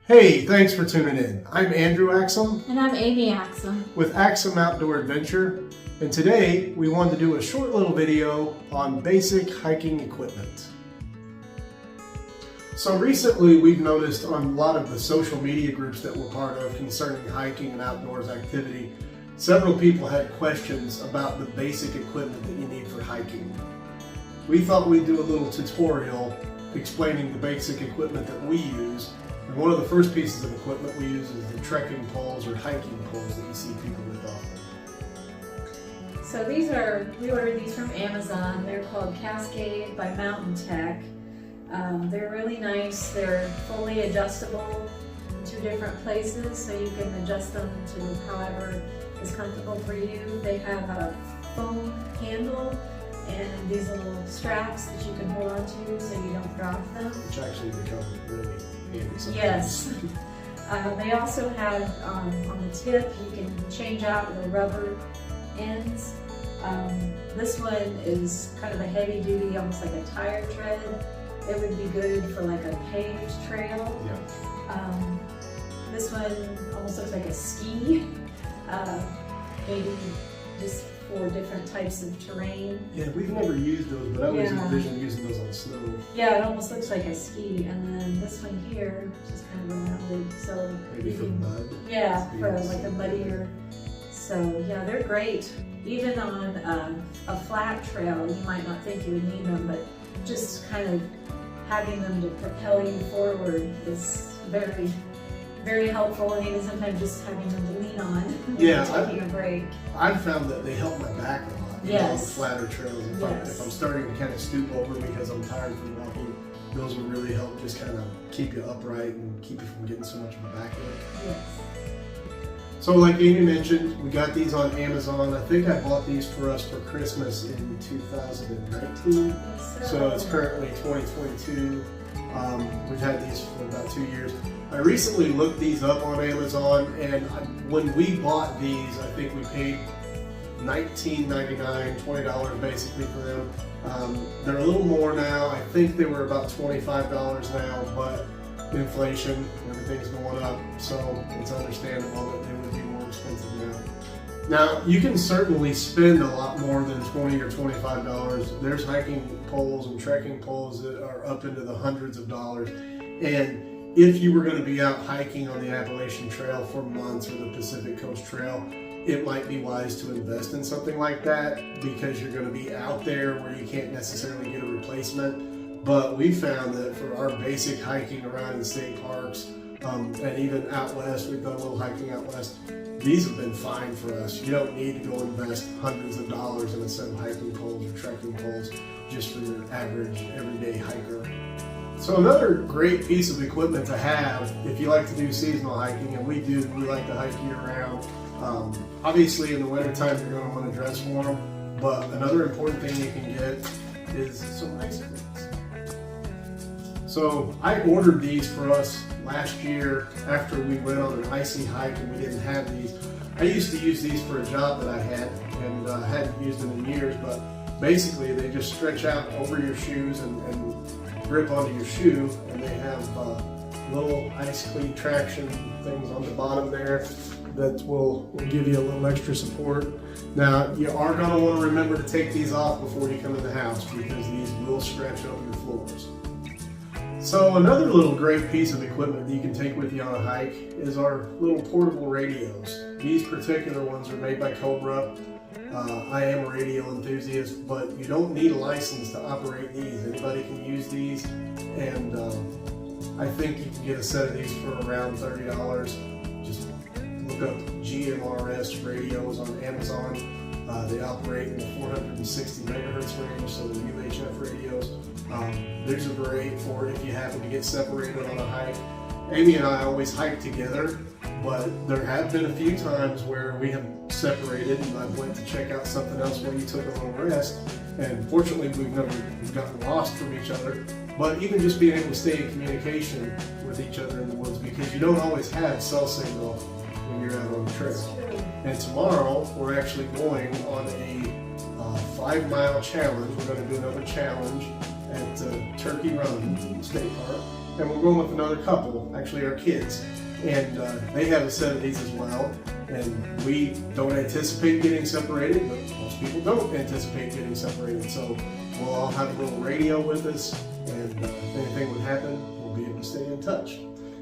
Hey, thanks for tuning in. I'm Andrew Axum And I'm Amy Axum. with Axum Outdoor Adventure, and today we wanted to do a short little video on basic hiking equipment. So recently we've noticed on a lot of the social media groups that we're part of concerning hiking and outdoors activity, several people had questions about the basic equipment that you need for hiking. We thought we'd do a little tutorial explaining the basic equipment that we use. And one of the first pieces of equipment we use is the trekking poles or hiking poles that you see people with often. So we ordered these from Amazon. They're called Cascade by Mountain Tech. They're really nice. They're fully adjustable in two different places, so you can adjust them to however is comfortable for you. They have a foam handle and these little straps that you can hold onto so you don't drop them. Which actually become really handy sometimes. Yes. They also have on the tip you can change out the rubber ends. This one is kind of a heavy duty, almost like a tire tread. It would be good for like a paved trail. Yeah. This one almost looks like a ski. Maybe just for different types of terrain. Yeah, we've never used those, but I always envision using those on snow. Yeah, it almost looks like a ski. And then this one here, which is kind of rounded, so Maybe for mud. Yeah, for like a muddier. So yeah, they're great. Even on a flat trail, you might not think you would need them, but just kind of having them to propel you forward is very, very helpful. And even sometimes just having them to lean on when you're taking a break. I've found that they help my back a lot. Yes. On flatter trails. If I'm starting to kind of stoop over because I'm tired from walking, those will really help just kind of keep you upright and keep you from getting so much of a back ache. Yes. So like Amy mentioned, we got these on Amazon. I think I bought these for us for Christmas in 2019. So it's currently 2022. We've had these for about 2 years. I recently looked these up on Amazon, and when we bought these, I think we paid $19.99, $20 basically for them. They're a little more now. I think they were about $25 now, but inflation, everything's going up, so it's understandable that they would be more expensive now. Now, you can certainly spend a lot more than $20 or $25. There's hiking poles and trekking poles that are up into the hundreds of dollars. And if you were going to be out hiking on the Appalachian Trail for months or the Pacific Coast Trail, it might be wise to invest in something like that because you're going to be out there where you can't necessarily get a replacement. But we found that for our basic hiking around in state parks, and even out west, we've done a little hiking out west, these have been fine for us. You don't need to go invest hundreds of dollars in a set of hiking poles or trekking poles just for your average everyday hiker. So another great piece of equipment to have if you like to do seasonal hiking, and we do, we like to hike year round. Obviously in the wintertime you're going to want to dress warm, but another important thing you can get is some ice creams. So I ordered these for us last year after we went on an icy hike and we didn't have these. I used to use these for a job that I had and hadn't used them in years, but basically they just stretch out over your shoes and grip onto your shoe, and they have little ice cleat traction things on the bottom there that will give you a little extra support. Now you are going to want to remember to take these off before you come in the house because these will stretch over your floors. So another little great piece of equipment that you can take with you on a hike is our little portable radios. These particular ones are made by Cobra. I am a radio enthusiast, but you don't need a license to operate these. Anybody can use these, and I think you can get a set of these for around $30. Just look up GMRS radios on Amazon. They operate in the 460 megahertz range, so they're UHF radios. These are great for if you happen to get separated on a hike. Amy and I always hike together, but there have been a few times where we have separated and I went to check out something else while you took a little rest. And fortunately, we've never gotten lost from each other. But even just being able to stay in communication with each other in the woods, because you don't always have cell signal when you're out on the trail. And tomorrow, we're actually going on a 5-mile challenge. We're going to do another challenge at Turkey Run State Park. and we're going with another couple, actually our kids, and they have a set of these as well. And we don't anticipate getting separated, but most people don't anticipate getting separated. So we'll all have a little radio with us, and if anything would happen, we'll be able to stay in touch.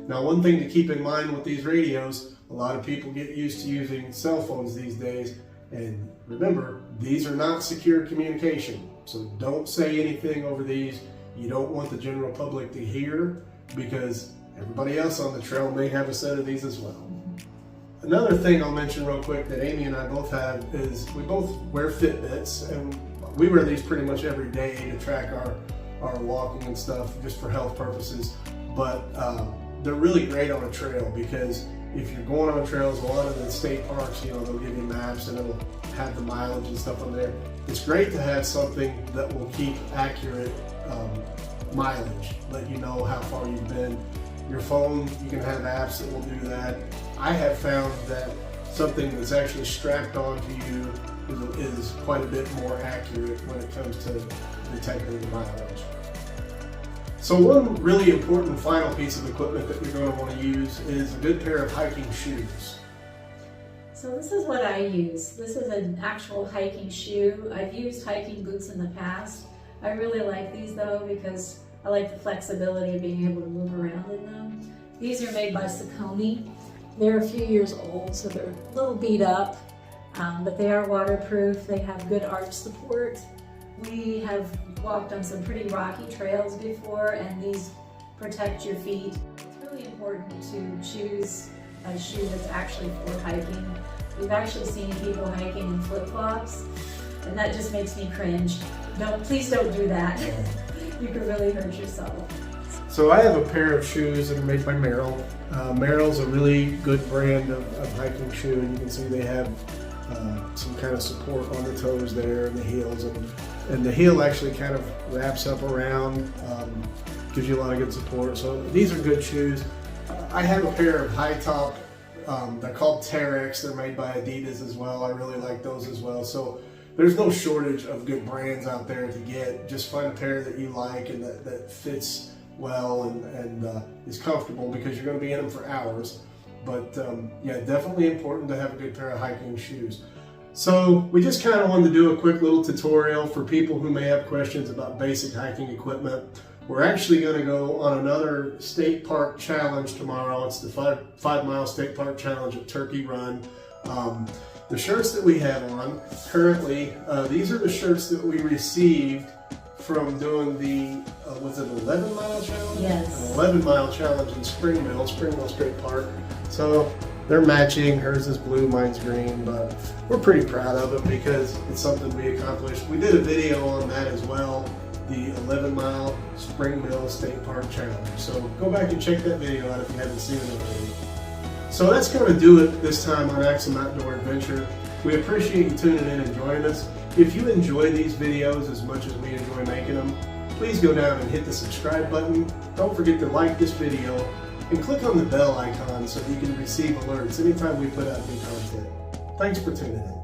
Now, one thing to keep in mind with these radios, a lot of people get used to using cell phones these days, and remember, these are not secure communication. So don't say anything over these you don't want the general public to hear, because everybody else on the trail may have a set of these as well. Another thing I'll mention real quick that Amy and I both have is we both wear Fitbits, and we wear these pretty much every day to track our walking and stuff just for health purposes. But they're really great on a trail, because if you're going on trails, a lot of the state parks, they'll give you maps and it'll have the mileage and stuff on there. It's great to have something that will keep accurate mileage, let you know how far you've been. Your phone, you can have apps that will do that. I have found that something that's actually strapped onto you is quite a bit more accurate when it comes to detecting the mileage. So one really important final piece of equipment that you're going to want to use is a good pair of hiking shoes. So this is what I use. This is an actual hiking shoe. I've used hiking boots in the past. I really like these though, because I like the flexibility of being able to move around in them. These are made by Cascade. They're a few years old, so they're a little beat up, but they are waterproof. They have good arch support. We have walked on some pretty rocky trails before, and these protect your feet. It's really important to choose a shoe that's actually for hiking. We've actually seen people hiking in flip-flops, and that just makes me cringe. Please don't do that. You could really hurt yourself. So I have a pair of shoes that are made by Merrell. Merrell's a really good brand of hiking shoe, and you can see they have some kind of support on the toes there and the heels, and the heel actually kind of wraps up around, gives you a lot of good support. So these are good shoes. I have a pair of high top, they're called Terex. They're made by Adidas as well. I really like those as well. So there's no shortage of good brands out there to get. Just find a pair that you like and that fits well and is comfortable, because you're going to be in them for hours. But yeah, definitely important to have a good pair of hiking shoes. So we just kind of wanted to do a quick little tutorial for people who may have questions about basic hiking equipment. We're actually going to go on another state park challenge tomorrow. It's the 5 Mile State Park Challenge at Turkey Run. The shirts that we have on currently, these are the shirts that we received from doing the, was it 11 Mile Challenge? Yes. An 11 Mile Challenge in Springville State Park. So they're matching. Hers is blue, mine's green, but we're pretty proud of them because it's something we accomplished. We did a video on that as well, the 11 Mile Springville State Park Challenge. So go back and check that video out if you haven't seen it already. So that's going to do it this time on Axum Outdoor Adventure. We appreciate you tuning in and joining us. If you enjoy these videos as much as we enjoy making them, please go down and hit the subscribe button. Don't forget to like this video and click on the bell icon so you can receive alerts anytime we put out new content. Thanks for tuning in.